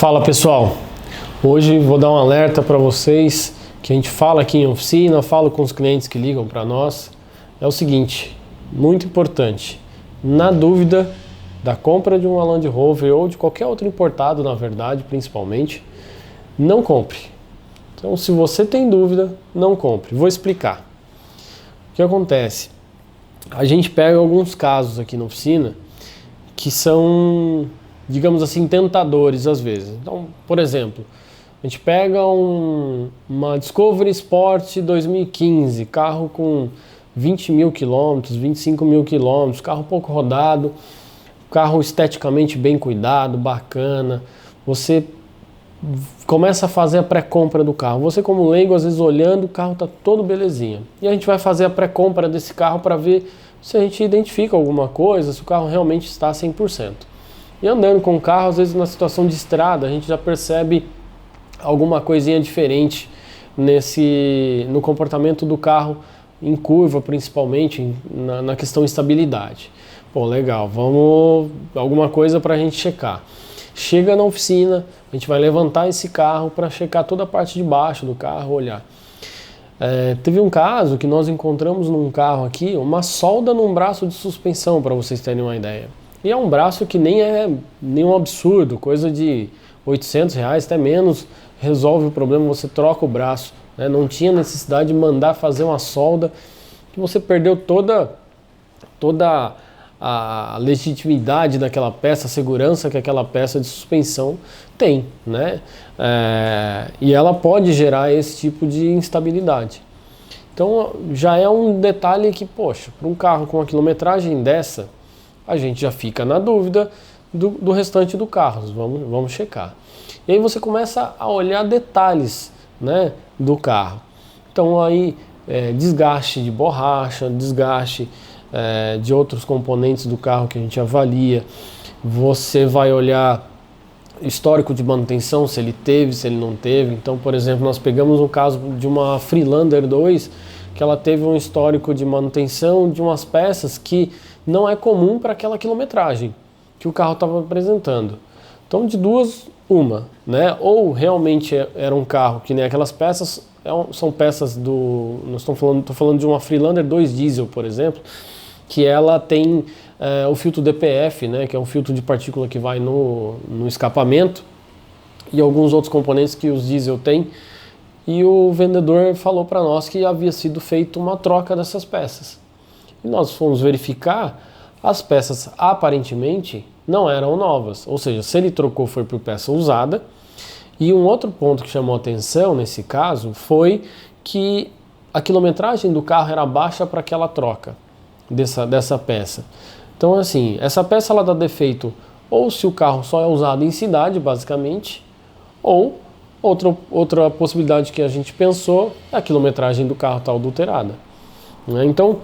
Fala pessoal, hoje vou dar um alerta para vocês que a gente fala aqui em oficina, falo com os clientes que ligam para nós. É o seguinte, muito importante, na dúvida da compra de uma Land Rover ou de qualquer outro importado, na verdade, principalmente, não compre. Então, se você tem dúvida, não compre. Vou explicar. O que acontece? A gente pega alguns casos aqui na oficina que são, digamos assim, tentadores às vezes. Então, por exemplo, a gente pega uma Discovery Sport 2015, carro com 20 mil quilômetros, 25 mil quilômetros, carro pouco rodado, carro esteticamente bem cuidado, bacana. Você começa a fazer a pré-compra do carro. Você, como leigo, às vezes olhando, o carro está todo belezinha. E a gente vai fazer a pré-compra desse carro para ver se a gente identifica alguma coisa, se o carro realmente está 100%. E andando com o carro, às vezes na situação de estrada, a gente já percebe alguma coisinha diferente no comportamento do carro, em curva principalmente, na questão de estabilidade. Pô, legal, vamos alguma coisa para a gente checar. Chega na oficina, a gente vai levantar esse carro para checar toda a parte de baixo do carro, olhar. Teve um caso que nós encontramos num carro aqui, uma solda num braço de suspensão, para vocês terem uma ideia. E é um braço que nem é nenhum absurdo, coisa de R$800, até menos, resolve o problema, você troca o braço. Né? Não tinha necessidade de mandar fazer uma solda, que você perdeu toda a legitimidade daquela peça, a segurança que aquela peça de suspensão tem, né? E ela pode gerar esse tipo de instabilidade. Então já é um detalhe que, poxa, para um carro com uma quilometragem dessa, a gente já fica na dúvida do restante do carro. Vamos checar. E aí você começa a olhar detalhes, né, do carro. Então aí desgaste de borracha, desgaste de outros componentes do carro que a gente avalia. Você vai olhar histórico de manutenção, se ele teve, se ele não teve. Então, por exemplo, nós pegamos um caso de uma Freelander 2, que ela teve um histórico de manutenção de umas peças que não é comum para aquela quilometragem que o carro estava apresentando. Então, de duas, uma, né? Ou realmente era um carro que nem aquelas peças, são peças estou falando de uma Freelander 2 diesel, por exemplo, que ela tem o filtro DPF, né, que é um filtro de partícula que vai no escapamento, e alguns outros componentes que os diesel têm. E o vendedor falou para nós que havia sido feita uma troca dessas peças. E nós fomos verificar, as peças aparentemente não eram novas, ou seja, se ele trocou foi por peça usada. E um outro ponto que chamou a atenção nesse caso foi que a quilometragem do carro era baixa para aquela troca dessa peça. Então, assim, essa peça ela dá defeito ou se o carro só é usado em cidade, basicamente, ou outra possibilidade que a gente pensou, a quilometragem do carro está adulterada. Né? Então,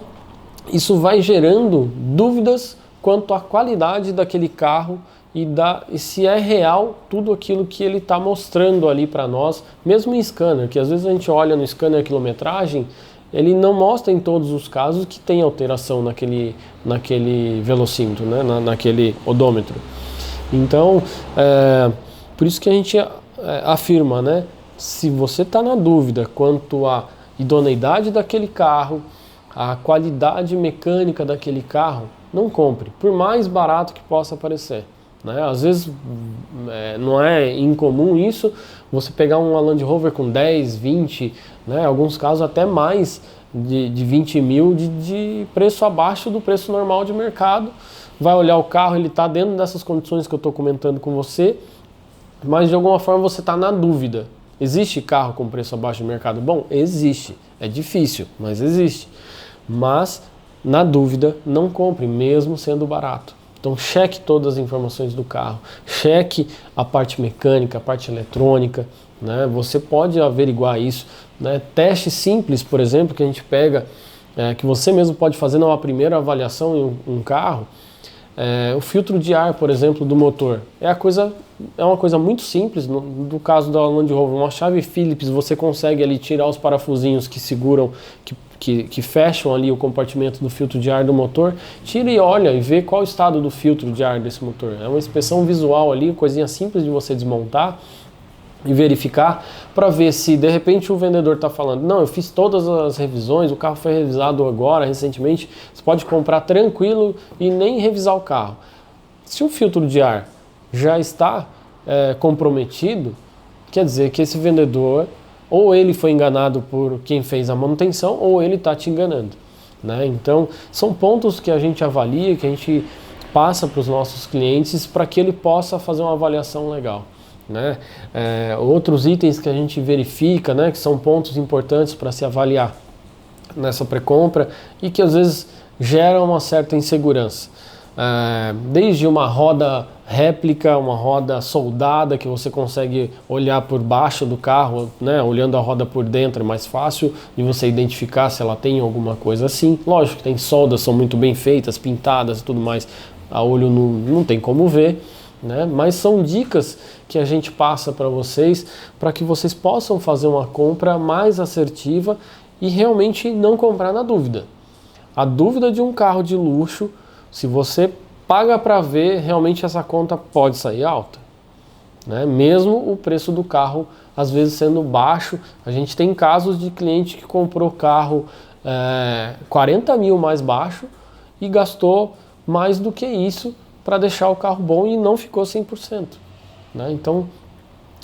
isso vai gerando dúvidas quanto à qualidade daquele carro e se é real tudo aquilo que ele está mostrando ali para nós, mesmo em scanner, que às vezes a gente olha no scanner a quilometragem, ele não mostra em todos os casos que tem alteração naquele velocímetro, né? naquele odômetro. Então, por isso que a gente afirma, né? Se você está na dúvida quanto à idoneidade daquele carro, a qualidade mecânica daquele carro, não compre, por mais barato que possa parecer. Né? Às vezes não é incomum isso, você pegar uma Land Rover com 10, 20, né? Alguns casos até mais de 20 mil de preço abaixo do preço normal de mercado. Vai olhar o carro, ele está dentro dessas condições que eu estou comentando com você, mas de alguma forma você está na dúvida. Existe carro com preço abaixo do mercado? Bom, existe, é difícil, mas existe. Mas na dúvida não compre, mesmo sendo barato. Então cheque todas as informações do carro, cheque a parte mecânica, a parte eletrônica, né? Você pode averiguar isso, né? Teste simples, por exemplo, que a gente pega, que você mesmo pode fazer numa primeira avaliação em um carro, o filtro de ar, por exemplo, do motor. É uma coisa muito simples. No caso da Land Rover, uma chave Phillips, você consegue ali tirar os parafusinhos que seguram, que fecham ali o compartimento do filtro de ar do motor, tira e olha e vê qual o estado do filtro de ar desse motor. É uma inspeção visual ali, coisinha simples de você desmontar e verificar para ver se de repente o vendedor está falando, não, eu fiz todas as revisões, o carro foi revisado agora, recentemente, você pode comprar tranquilo e nem revisar o carro. Se o filtro de ar já está comprometido, quer dizer que esse vendedor, ou ele foi enganado por quem fez a manutenção, ou ele está te enganando, né? Então, são pontos que a gente avalia, que a gente passa para os nossos clientes para que ele possa fazer uma avaliação legal, né? Outros itens que a gente verifica, né, que são pontos importantes para se avaliar nessa pré-compra e que às vezes geram uma certa insegurança. Desde uma roda réplica, uma roda soldada que você consegue olhar por baixo do carro, né, olhando a roda por dentro é mais fácil de você identificar se ela tem alguma coisa assim. Lógico que tem soldas, são muito bem feitas, pintadas e tudo mais, a olho não tem como ver, né? Mas são dicas que a gente passa para vocês para que vocês possam fazer uma compra mais assertiva e realmente não comprar na dúvida. A dúvida de um carro de luxo, se você paga para ver, realmente essa conta pode sair alta, né? Mesmo o preço do carro às vezes sendo baixo. A gente tem casos de cliente que comprou carro 40 mil mais baixo e gastou mais do que isso para deixar o carro bom e não ficou 100%, né? Então,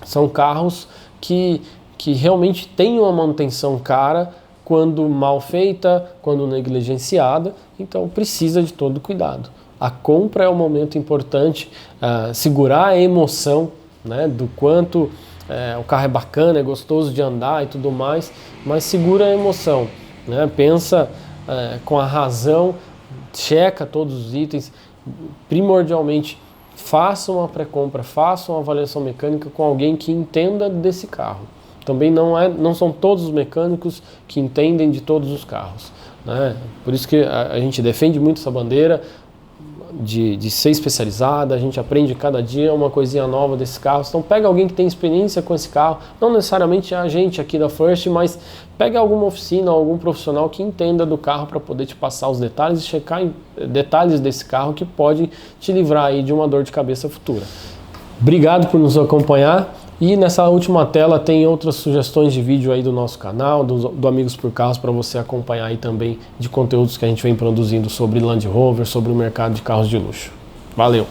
são carros que realmente têm uma manutenção cara quando mal feita, quando negligenciada, então precisa de todo cuidado. A compra é um momento importante, segurar a emoção, né, do quanto o carro é bacana, é gostoso de andar e tudo mais, mas segura a emoção, né? Pensa com a razão, checa todos os itens. Primordialmente, faça uma pré-compra, faça uma avaliação mecânica com alguém que entenda desse carro. Também não são todos os mecânicos que entendem de todos os carros, né? Por isso que a gente defende muito essa bandeira de ser especializada. A gente aprende cada dia uma coisinha nova desses carros. Então pega alguém que tem experiência com esse carro, não necessariamente a gente aqui da First, mas pega alguma oficina, algum profissional que entenda do carro para poder te passar os detalhes e checar detalhes desse carro que pode te livrar aí de uma dor de cabeça futura. Obrigado por nos acompanhar. E nessa última tela tem outras sugestões de vídeo aí do nosso canal, do Amigos por Carros, para você acompanhar aí também de conteúdos que a gente vem produzindo sobre Land Rover, sobre o mercado de carros de luxo. Valeu!